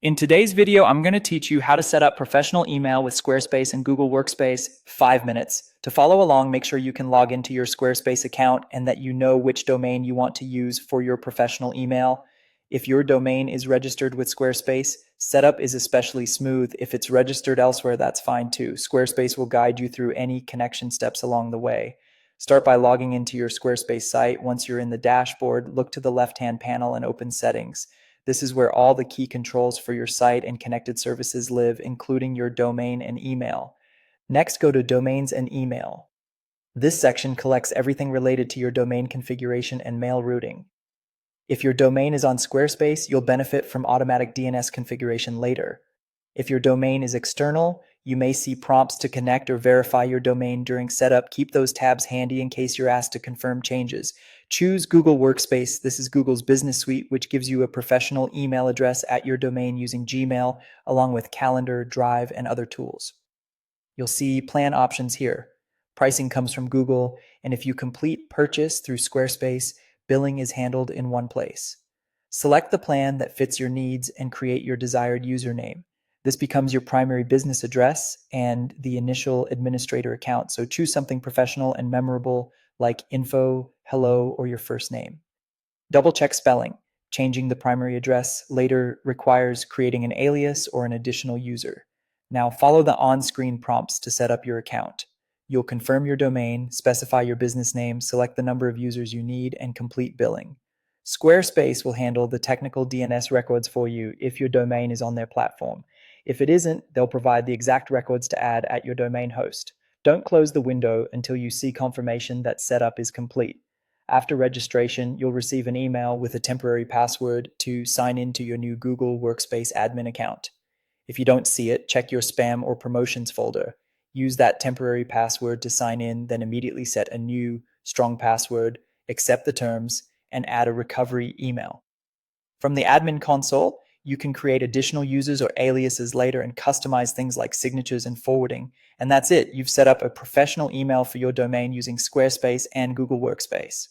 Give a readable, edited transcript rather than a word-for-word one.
In today's video, I'm going to teach you how to set up professional email with Squarespace and Google Workspace 5 minutes. To follow along, make sure you can log into your Squarespace account and that you know which domain you want to use for your professional email. If your domain is registered with Squarespace, setup is especially smooth. If it's registered elsewhere, that's fine too. Squarespace will guide you through any connection steps along the way. Start by logging into your Squarespace site. Once you're in the dashboard, look to the left-hand panel and open Settings. This is where all the key controls for your site and connected services live, including your domain and email. Next, go to Domains and Email. This section collects everything related to your domain configuration and mail routing. If your domain is on Squarespace, you'll benefit from automatic DNS configuration later. If your domain is external, you may see prompts to connect or verify your domain during setup. Keep those tabs handy in case you're asked to confirm changes. Choose Google Workspace. This is Google's business suite, which gives you a professional email address at your domain using Gmail, along with Calendar, Drive, and other tools. You'll see plan options here. Pricing comes from Google, and if you complete purchase through Squarespace, billing is handled in one place. Select the plan that fits your needs and create your desired username. This becomes your primary business address and the initial administrator account. So choose something professional and memorable like info, hello, or your first name. Double check spelling. Changing the primary address later requires creating an alias or an additional user. Now follow the on-screen prompts to set up your account. You'll confirm your domain, specify your business name, select the number of users you need, and complete billing. Squarespace will handle the technical DNS records for you if your domain is on their platform. If it isn't, they'll provide the exact records to add at your domain host. Don't close the window until you see confirmation that setup is complete. After registration, you'll receive an email with a temporary password to sign into your new Google Workspace admin account. If you don't see it, check your spam or promotions folder. Use that temporary password to sign in, then immediately set a new, strong password, accept the terms, and add a recovery email. From the admin console, you can create additional users or aliases later and customize things like signatures and forwarding. And that's it. You've set up a professional email for your domain using Squarespace and Google Workspace.